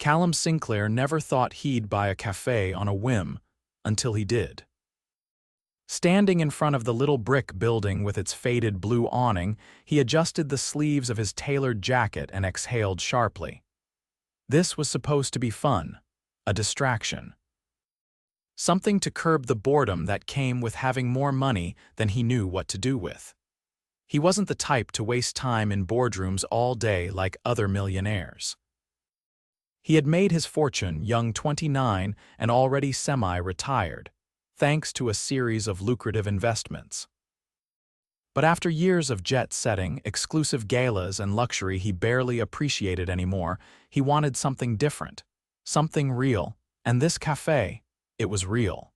Callum Sinclair never thought he'd buy a cafe on a whim until he did. Standing in front of the little brick building with its faded blue awning, he adjusted the sleeves of his tailored jacket and exhaled sharply. This was supposed to be fun, a distraction. Something to curb the boredom that came with having more money than he knew what to do with. He wasn't the type to waste time in boardrooms all day like other millionaires. He had made his fortune young 29 and already semi-retired, thanks to a series of lucrative investments. But after years of jet-setting, exclusive galas and luxury he barely appreciated anymore, he wanted something different, something real, and this cafe, it was real.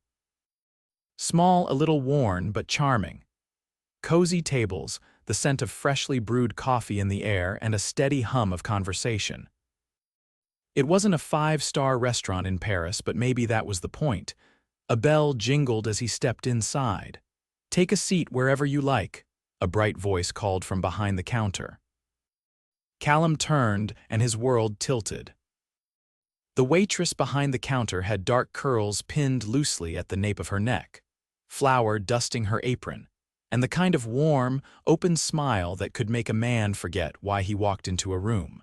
Small, a little worn, but charming. Cozy tables, the scent of freshly brewed coffee in the air, and a steady hum of conversation. It wasn't a five-star restaurant in Paris, but maybe that was the point. A bell jingled as he stepped inside. "Take a seat wherever you like," a bright voice called from behind the counter. Callum turned, and his world tilted. The waitress behind the counter had dark curls pinned loosely at the nape of her neck, flour dusting her apron, and the kind of warm, open smile that could make a man forget why he walked into a room.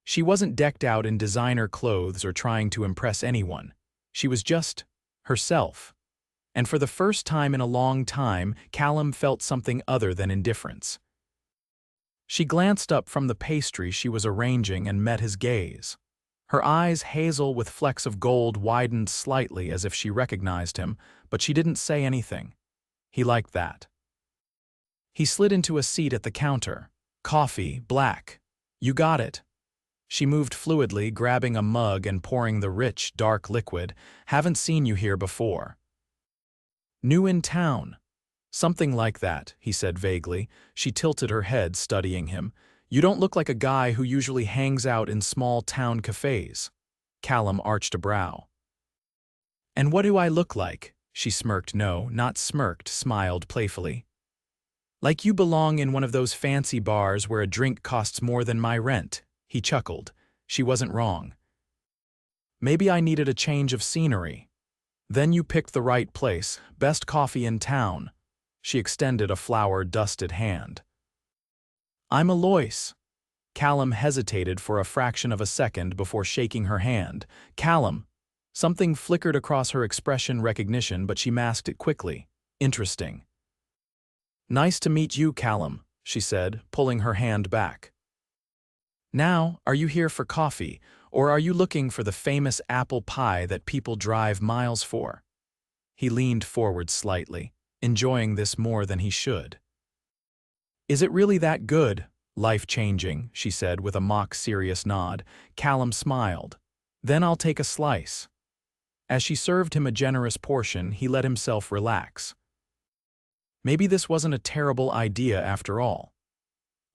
She wasn't decked out in designer clothes or trying to impress anyone. She was just herself. And for the first time in a long time, Callum felt something other than indifference. She glanced up from the pastry she was arranging and met his gaze. Her eyes, hazel with flecks of gold, widened slightly as if she recognized him, but she didn't say anything. He liked that. He slid into a seat at the counter. "Coffee, black. You got it." She moved fluidly, grabbing a mug and pouring the rich, dark liquid. "Haven't seen you here before." "New in town." "Something like that," he said vaguely. She tilted her head, studying him. "You don't look like a guy who usually hangs out in small-town cafes." Callum arched a brow. "And what do I look like?" She smirked. No, not smirked, smiled playfully. "Like you belong in one of those fancy bars where a drink costs more than my rent." He chuckled. She wasn't wrong. "Maybe I needed a change of scenery." "Then you picked the right place. Best coffee in town." She extended a flour-dusted hand. "I'm Eloise." Callum hesitated for a fraction of a second before shaking her hand. "Callum." Something flickered across her expression, recognition, but she masked it quickly. "Interesting." "Nice to meet you, Callum," she said, pulling her hand back. "Now, are you here for coffee, or are you looking for the famous apple pie that people drive miles for?" He leaned forward slightly, enjoying this more than he should. "Is it really that good? Life-changing," she said with a mock-serious nod. Callum smiled. "Then I'll take a slice." As she served him a generous portion, he let himself relax. Maybe this wasn't a terrible idea after all.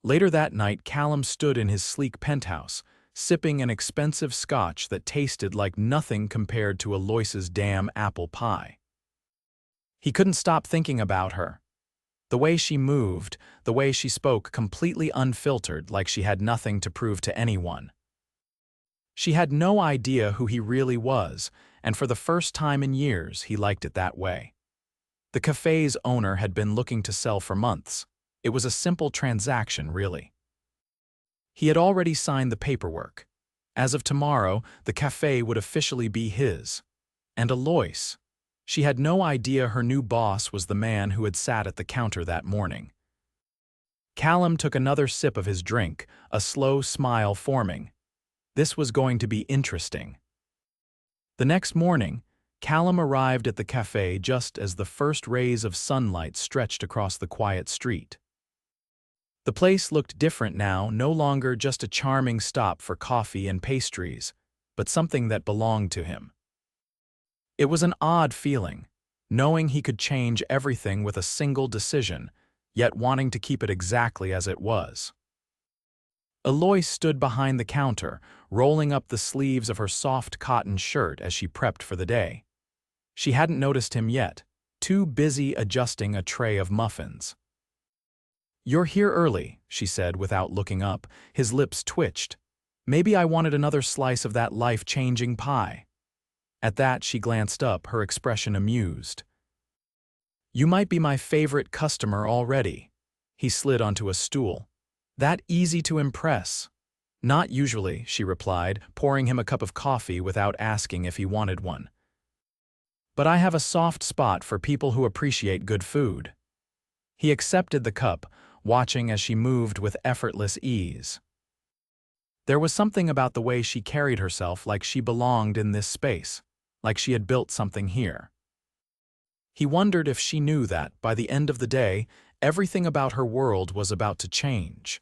Later that night, Callum stood in his sleek penthouse, sipping an expensive scotch that tasted like nothing compared to Eloise's damn apple pie. He couldn't stop thinking about her. The way she moved, the way she spoke, completely unfiltered, like she had nothing to prove to anyone. She had no idea who he really was, and for the first time in years, he liked it that way. The cafe's owner had been looking to sell for months. It was a simple transaction, really. He had already signed the paperwork. As of tomorrow, the cafe would officially be his. And Eloise. She had no idea her new boss was the man who had sat at the counter that morning. Callum took another sip of his drink, a slow smile forming. This was going to be interesting. The next morning, Callum arrived at the cafe just as the first rays of sunlight stretched across the quiet street. The place looked different now, no longer just a charming stop for coffee and pastries, but something that belonged to him. It was an odd feeling, knowing he could change everything with a single decision, yet wanting to keep it exactly as it was. Eloise stood behind the counter, rolling up the sleeves of her soft cotton shirt as she prepped for the day. She hadn't noticed him yet, too busy adjusting a tray of muffins. "You're here early," she said without looking up. His lips twitched. Maybe I wanted another slice of that life-changing pie. At that, she glanced up, her expression amused. You might be my favorite customer already. He slid onto a stool. That easy to impress. Not usually, she replied, pouring him a cup of coffee without asking if he wanted one. But I have a soft spot for people who appreciate good food. He accepted the cup, watching as she moved with effortless ease. There was something about the way she carried herself, like she belonged in this space, like she had built something here. He wondered if she knew that, by the end of the day, everything about her world was about to change.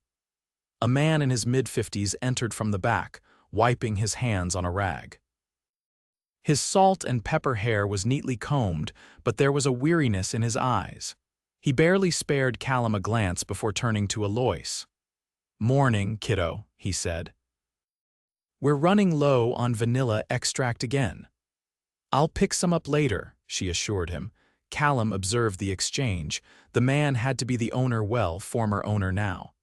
A man in his mid-50s entered from the back, wiping his hands on a rag. His salt and pepper hair was neatly combed, but there was a weariness in his eyes. He barely spared Callum a glance before turning to Eloise. "Morning, kiddo," he said. "We're running low on vanilla extract again." "I'll pick some up later," she assured him. Callum observed the exchange. The man had to be the owner, well, former owner now.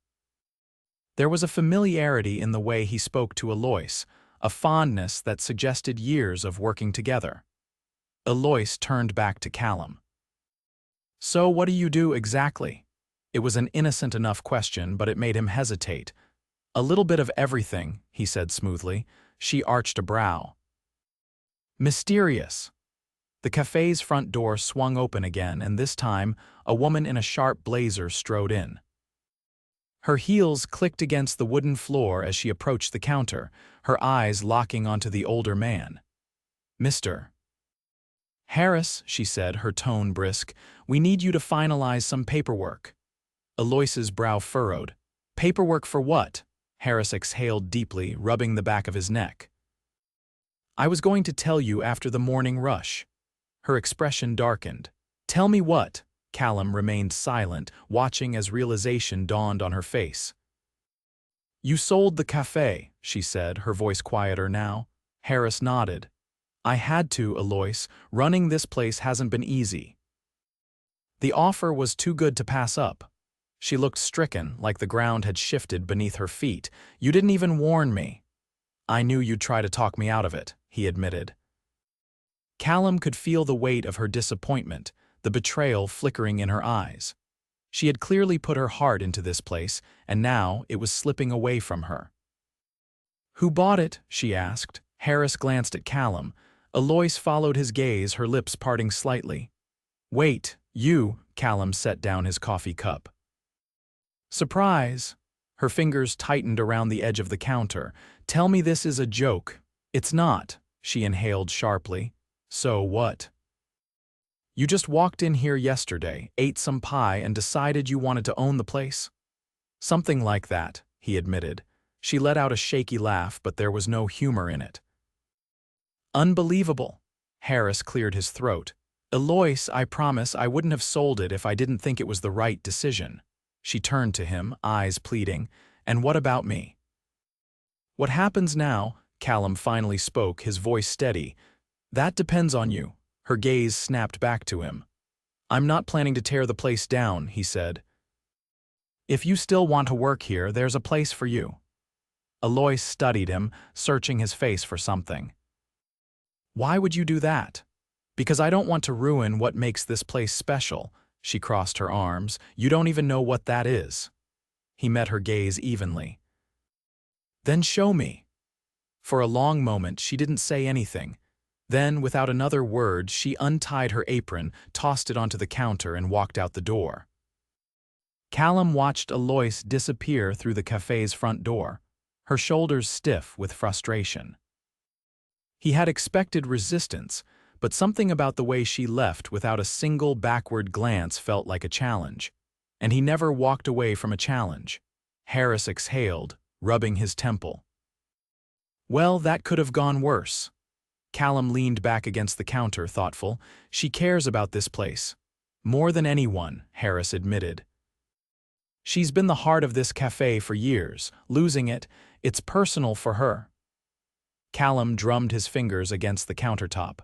There was a familiarity in the way he spoke to Eloise, a fondness that suggested years of working together. Eloise turned back to Callum. "So what do you do exactly?" It was an innocent enough question, but it made him hesitate. "A little bit of everything," he said smoothly. She arched a brow. "Mysterious." The cafe's front door swung open again, and this time, a woman in a sharp blazer strode in. Her heels clicked against the wooden floor as she approached the counter, her eyes locking onto the older man. "Mr. Harris," she said, her tone brisk, "we need you to finalize some paperwork." Eloise's brow furrowed. "Paperwork for what?" Harris exhaled deeply, rubbing the back of his neck. "I was going to tell you after the morning rush." Her expression darkened. "Tell me what?" Callum remained silent, watching as realization dawned on her face. "You sold the cafe," she said, her voice quieter now. Harris nodded. "I had to, Eloise. Running this place hasn't been easy." The offer was too good to pass up. She looked stricken, like the ground had shifted beneath her feet. "You didn't even warn me." "I knew you'd try to talk me out of it," he admitted. Callum could feel the weight of her disappointment, the betrayal flickering in her eyes. She had clearly put her heart into this place, and now it was slipping away from her. "Who bought it?" she asked. Harris glanced at Callum. Eloise followed his gaze, her lips parting slightly. "Wait, you," Callum set down his coffee cup. "Surprise." Her fingers tightened around the edge of the counter. "Tell me this is a joke." "It's not," she inhaled sharply. "So what?" "You just walked in here yesterday, ate some pie, and decided you wanted to own the place?" "Something like that," he admitted. She let out a shaky laugh, but there was no humor in it. "Unbelievable." Harris cleared his throat. "Eloise, I promise I wouldn't have sold it if I didn't think it was the right decision." She turned to him, eyes pleading. "And what about me?" "What happens now?" Callum finally spoke, his voice steady. "That depends on you." Her gaze snapped back to him. "I'm not planning to tear the place down," he said. "If you still want to work here, there's a place for you." Eloise studied him, searching his face for something. "Why would you do that?" "Because I don't want to ruin what makes this place special." She crossed her arms. "You don't even know what that is." He met her gaze evenly. "Then show me." For a long moment, she didn't say anything. Then, without another word, she untied her apron, tossed it onto the counter, and walked out the door. Callum watched Eloise disappear through the cafe's front door, her shoulders stiff with frustration. He had expected resistance, but something about the way she left without a single backward glance felt like a challenge. And he never walked away from a challenge. Harris exhaled, rubbing his temple. "Well, that could have gone worse." Callum leaned back against the counter, thoughtful. "She cares about this place." "More than anyone," Harris admitted. "She's been the heart of this cafe for years. Losing it, it's personal for her." Callum drummed his fingers against the countertop.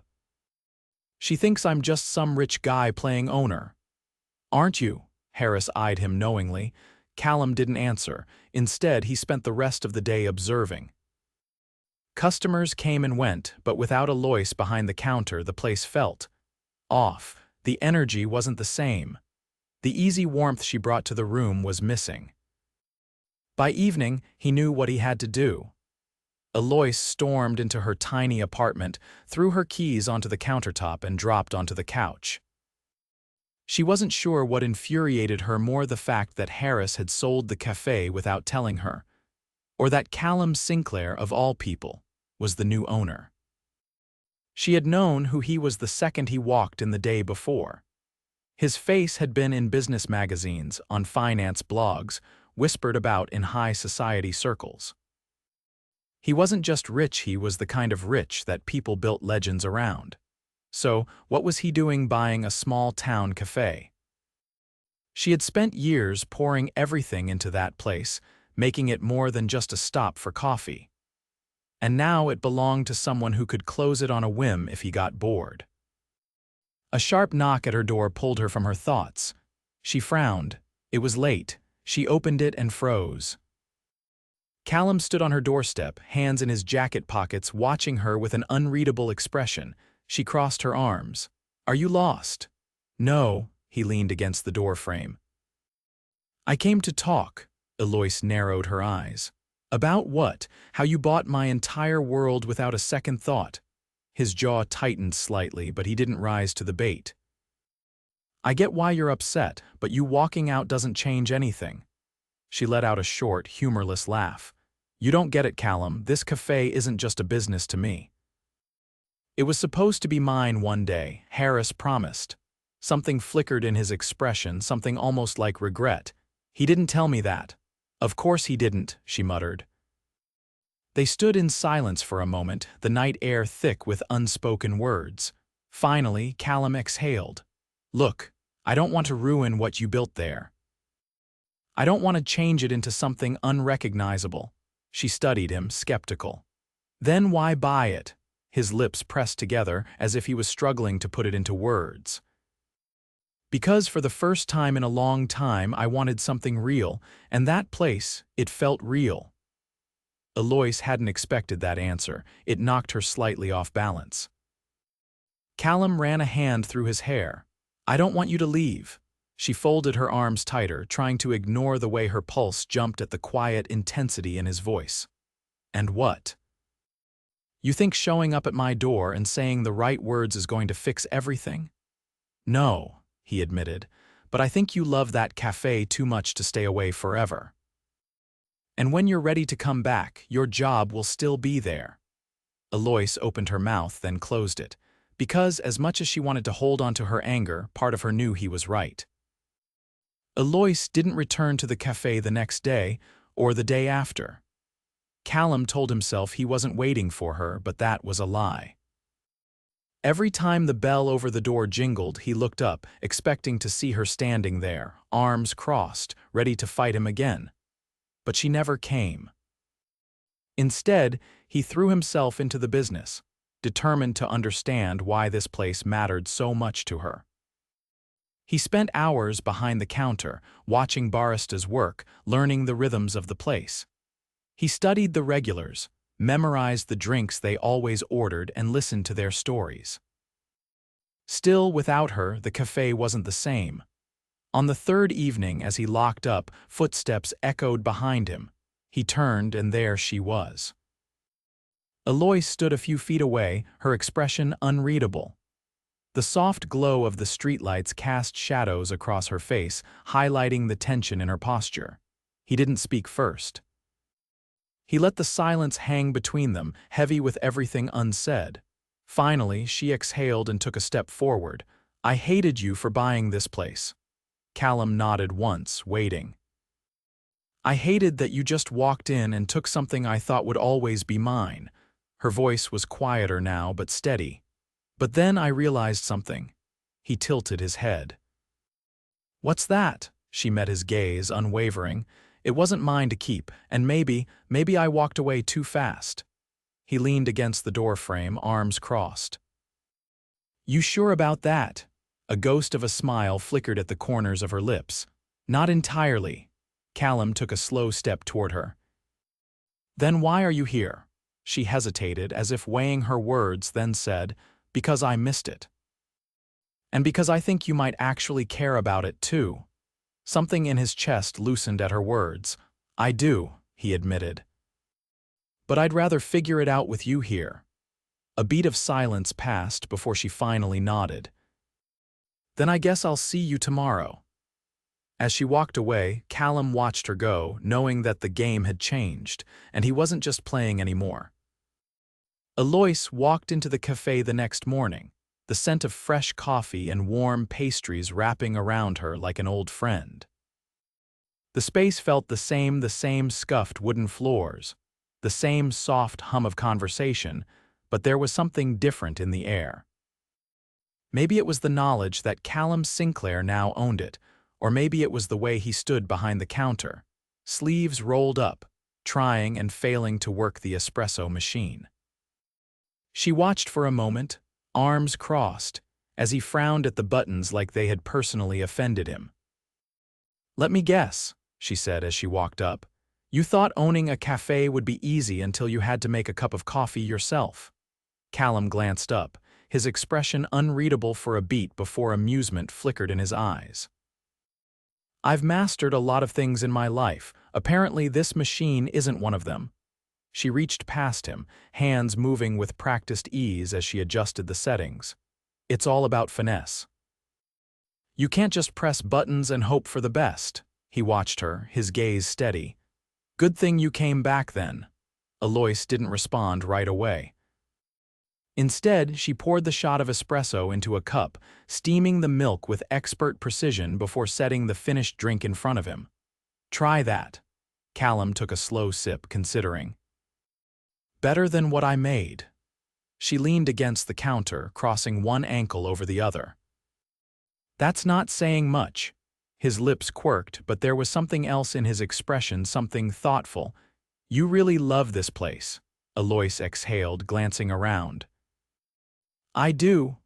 "She thinks I'm just some rich guy playing owner." "Aren't you?" Harris eyed him knowingly. Callum didn't answer. Instead, he spent the rest of the day observing. Customers came and went, but without Eloise behind the counter, the place felt off. The energy wasn't the same. The easy warmth she brought to the room was missing. By evening, he knew what he had to do. Eloise stormed into her tiny apartment, threw her keys onto the countertop, and dropped onto the couch. She wasn't sure what infuriated her more, the fact that Harris had sold the cafe without telling her, or that Callum Sinclair, of all people, was the new owner. She had known who he was the second he walked in the day before. His face had been in business magazines, on finance blogs, whispered about in high society circles. He wasn't just rich, he was the kind of rich that people built legends around. So, what was he doing buying a small-town cafe? She had spent years pouring everything into that place, making it more than just a stop for coffee. And now it belonged to someone who could close it on a whim if he got bored. A sharp knock at her door pulled her from her thoughts. She frowned. It was late. She opened it and froze. Callum stood on her doorstep, hands in his jacket pockets, watching her with an unreadable expression. She crossed her arms. "Are you lost?" "No," he leaned against the door frame. "I came to talk." Eloise narrowed her eyes. "About what? How you bought my entire world without a second thought." His jaw tightened slightly, but he didn't rise to the bait. "I get why you're upset, but you walking out doesn't change anything." She let out a short, humorless laugh. "You don't get it, Callum. This cafe isn't just a business to me. It was supposed to be mine one day, Harris promised." Something flickered in his expression, something almost like regret. "He didn't tell me that." "Of course he didn't," she muttered. They stood in silence for a moment, the night air thick with unspoken words. Finally, Callum exhaled. "Look, I don't want to ruin what you built there. I don't want to change it into something unrecognizable." She studied him, skeptical. "Then why buy it?" His lips pressed together as if he was struggling to put it into words. "Because for the first time in a long time I wanted something real, and that place, it felt real." Eloise hadn't expected that answer. It knocked her slightly off balance. Callum ran a hand through his hair. "I don't want you to leave." She folded her arms tighter, trying to ignore the way her pulse jumped at the quiet intensity in his voice. "And what? You think showing up at my door and saying the right words is going to fix everything?" "No," he admitted, "but I think you love that cafe too much to stay away forever. And when you're ready to come back, your job will still be there." Eloise opened her mouth, then closed it, because as much as she wanted to hold on to her anger, part of her knew he was right. Eloise didn't return to the cafe the next day or the day after. Callum told himself he wasn't waiting for her, but that was a lie. Every time the bell over the door jingled, he looked up, expecting to see her standing there, arms crossed, ready to fight him again. But she never came. Instead, he threw himself into the business, determined to understand why this place mattered so much to her. He spent hours behind the counter, watching baristas work, learning the rhythms of the place. He studied the regulars, memorized the drinks they always ordered, and listened to their stories. Still, without her, the cafe wasn't the same. On the third evening, as he locked up, footsteps echoed behind him. He turned, and there she was. Eloise stood a few feet away, her expression unreadable. The soft glow of the streetlights cast shadows across her face, highlighting the tension in her posture. He didn't speak first. He let the silence hang between them, heavy with everything unsaid. Finally, she exhaled and took a step forward. "I hated you for buying this place." Callum nodded once, waiting. "I hated that you just walked in and took something I thought would always be mine." Her voice was quieter now, but steady. "But then I realized something." He tilted his head. "What's that?" She met his gaze, unwavering. "It wasn't mine to keep, and maybe I walked away too fast." He leaned against the doorframe, arms crossed. "You sure about that?" A ghost of a smile flickered at the corners of her lips. "Not entirely." Callum took a slow step toward her. "Then why are you here?" She hesitated, as if weighing her words, then said, "Because I missed it. And because I think you might actually care about it too." Something in his chest loosened at her words. "I do," he admitted. "But I'd rather figure it out with you here." A beat of silence passed before she finally nodded. "Then I guess I'll see you tomorrow." As she walked away, Callum watched her go, knowing that the game had changed, and he wasn't just playing anymore. Eloise walked into the cafe the next morning, the scent of fresh coffee and warm pastries wrapping around her like an old friend. The space felt the same scuffed wooden floors, the same soft hum of conversation, but there was something different in the air. Maybe it was the knowledge that Callum Sinclair now owned it, or maybe it was the way he stood behind the counter, sleeves rolled up, trying and failing to work the espresso machine. She watched for a moment, arms crossed, as he frowned at the buttons like they had personally offended him. "Let me guess," she said as she walked up. "You thought owning a cafe would be easy until you had to make a cup of coffee yourself." Callum glanced up, his expression unreadable for a beat before amusement flickered in his eyes. "I've mastered a lot of things in my life. Apparently this machine isn't one of them." She reached past him, hands moving with practiced ease as she adjusted the settings. "It's all about finesse. You can't just press buttons and hope for the best." He watched her, his gaze steady. "Good thing you came back then." Eloise didn't respond right away. Instead, she poured the shot of espresso into a cup, steaming the milk with expert precision before setting the finished drink in front of him. "Try that." Callum took a slow sip, considering. "Better than what I made." She leaned against the counter, crossing one ankle over the other. "That's not saying much." His lips quirked, but there was something else in his expression, something thoughtful. "You really love this place," Eloise exhaled, glancing around. "I do."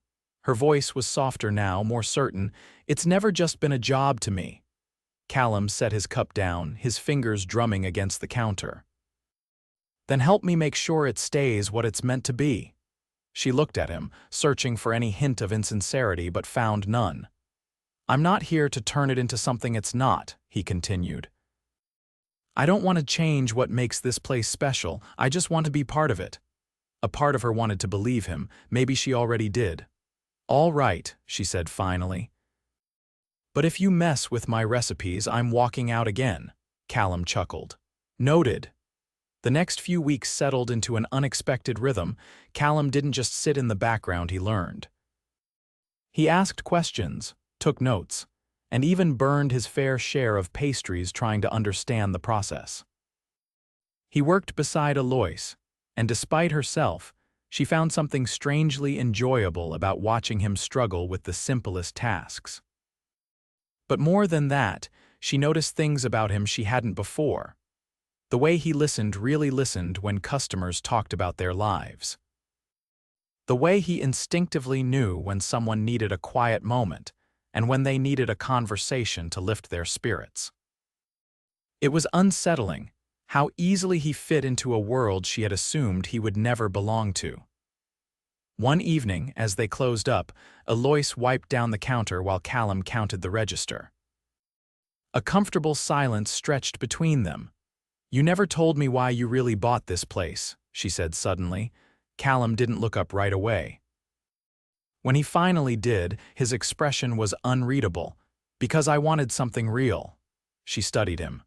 Her voice was softer now, more certain. "It's never just been a job to me." Callum set his cup down, his fingers drumming against the counter. "Then help me make sure it stays what it's meant to be." She looked at him, searching for any hint of insincerity, but found none. "I'm not here to turn it into something it's not," he continued. "I don't want to change what makes this place special, I just want to be part of it." A part of her wanted to believe him, maybe she already did. "All right," she said finally. "But if you mess with my recipes, I'm walking out again." Callum chuckled. "Noted." The next few weeks settled into an unexpected rhythm. Callum didn't just sit in the background, he learned. He asked questions, took notes, and even burned his fair share of pastries trying to understand the process. He worked beside Eloise, and despite herself, she found something strangely enjoyable about watching him struggle with the simplest tasks. But more than that, she noticed things about him she hadn't before. The way he really listened when customers talked about their lives. The way he instinctively knew when someone needed a quiet moment and when they needed a conversation to lift their spirits. It was unsettling how easily he fit into a world she had assumed he would never belong to. One evening, as they closed up, Eloise wiped down the counter while Callum counted the register. A comfortable silence stretched between them. "You never told me why you really bought this place," she said suddenly. Callum didn't look up right away. When he finally did, his expression was unreadable. "Because I wanted something real." She studied him.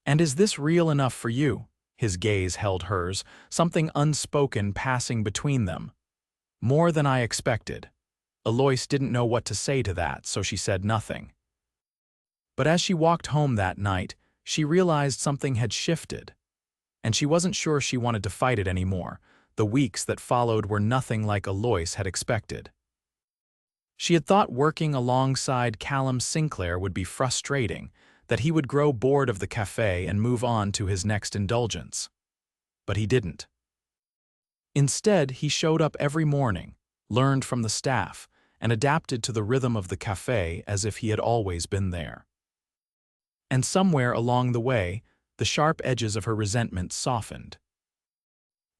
"And is this real enough for you?" His gaze held hers, something unspoken passing between them. "More than I expected." Eloise didn't know what to say to that, so she said nothing. But as she walked home that night, she realized something had shifted. And she wasn't sure she wanted to fight it anymore. The weeks that followed were nothing like Eloise had expected. She had thought working alongside Callum Sinclair would be frustrating, that he would grow bored of the cafe and move on to his next indulgence. But he didn't. Instead, he showed up every morning, learned from the staff, and adapted to the rhythm of the cafe as if he had always been there. And somewhere along the way, the sharp edges of her resentment softened.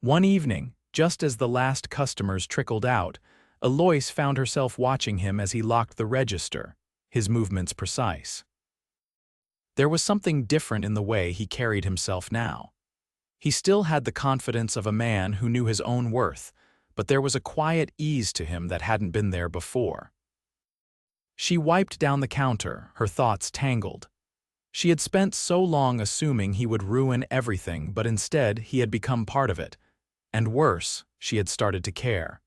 One evening, just as the last customers trickled out, Eloise found herself watching him as he locked the register, his movements precise. There was something different in the way he carried himself now. He still had the confidence of a man who knew his own worth, but there was a quiet ease to him that hadn't been there before. She wiped down the counter, her thoughts tangled. She had spent so long assuming he would ruin everything, but instead he had become part of it. And worse, she had started to care.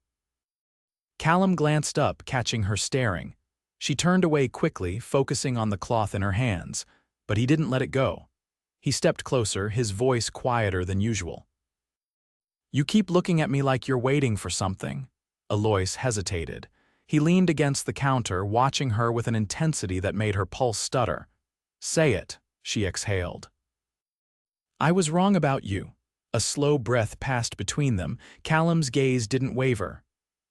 Callum glanced up, catching her staring. She turned away quickly, focusing on the cloth in her hands, but he didn't let it go. He stepped closer, his voice quieter than usual. "You keep looking at me like you're waiting for something." Eloise hesitated. He leaned against the counter, watching her with an intensity that made her pulse stutter. "Say it," she exhaled. "I was wrong about you." A slow breath passed between them. Callum's gaze didn't waver.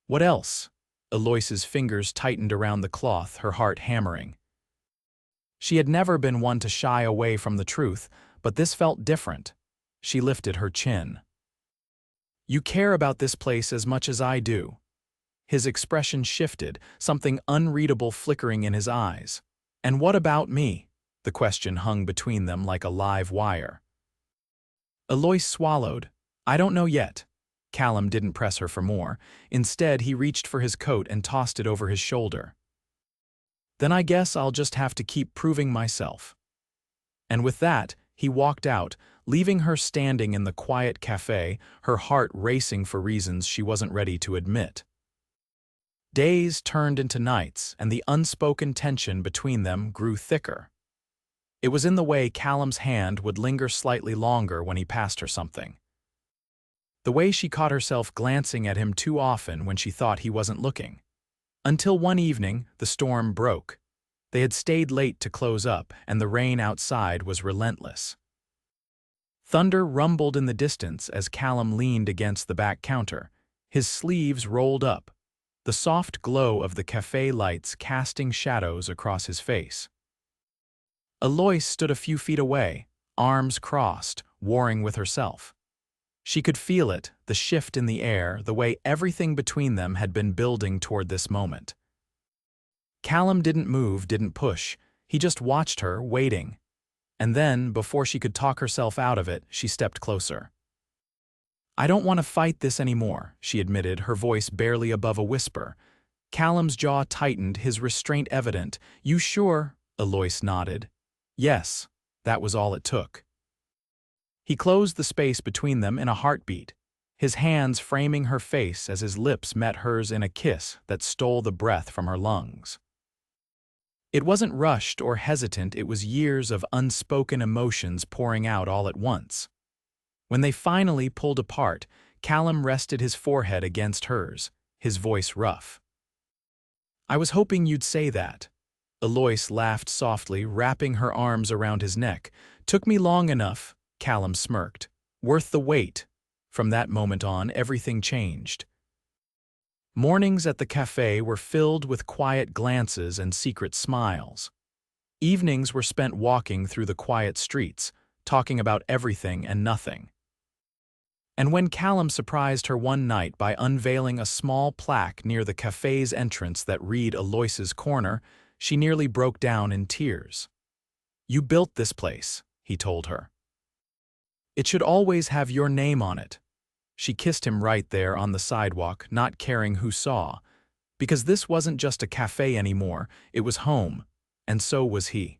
"What else?" Eloise's fingers tightened around the cloth, her heart hammering. She had never been one to shy away from the truth, but this felt different. She lifted her chin. "You care about this place as much as I do." His expression shifted, something unreadable flickering in his eyes. "And what about me?" The question hung between them like a live wire. Eloise swallowed. "I don't know yet." Callum didn't press her for more. Instead, he reached for his coat and tossed it over his shoulder. "Then I guess I'll just have to keep proving myself." And with that, he walked out, leaving her standing in the quiet cafe, her heart racing for reasons she wasn't ready to admit. Days turned into nights, and the unspoken tension between them grew thicker. It was in the way Callum's hand would linger slightly longer when he passed her something. The way she caught herself glancing at him too often when she thought he wasn't looking. Until one evening, the storm broke. They had stayed late to close up, and the rain outside was relentless. Thunder rumbled in the distance as Callum leaned against the back counter, his sleeves rolled up, the soft glow of the cafe lights casting shadows across his face. Eloise stood a few feet away, arms crossed, warring with herself. She could feel it, the shift in the air, the way everything between them had been building toward this moment. Callum didn't move, didn't push. He just watched her, waiting. And then, before she could talk herself out of it, she stepped closer. "I don't want to fight this anymore," she admitted, her voice barely above a whisper. Callum's jaw tightened, his restraint evident. "You sure?" Eloise nodded. "Yes." That was all it took. He closed the space between them in a heartbeat, his hands framing her face as his lips met hers in a kiss that stole the breath from her lungs. It wasn't rushed or hesitant, it was years of unspoken emotions pouring out all at once. When they finally pulled apart, Callum rested his forehead against hers, his voice rough. "I was hoping you'd say that." Eloise laughed softly, wrapping her arms around his neck. "Took me long enough," Callum smirked. "Worth the wait." From that moment on, everything changed. Mornings at the cafe were filled with quiet glances and secret smiles. Evenings were spent walking through the quiet streets, talking about everything and nothing. And when Callum surprised her one night by unveiling a small plaque near the cafe's entrance that read Eloise's Corner, she nearly broke down in tears. "You built this place," he told her. "It should always have your name on it." She kissed him right there on the sidewalk, not caring who saw. Because this wasn't just a cafe anymore, it was home, and so was he.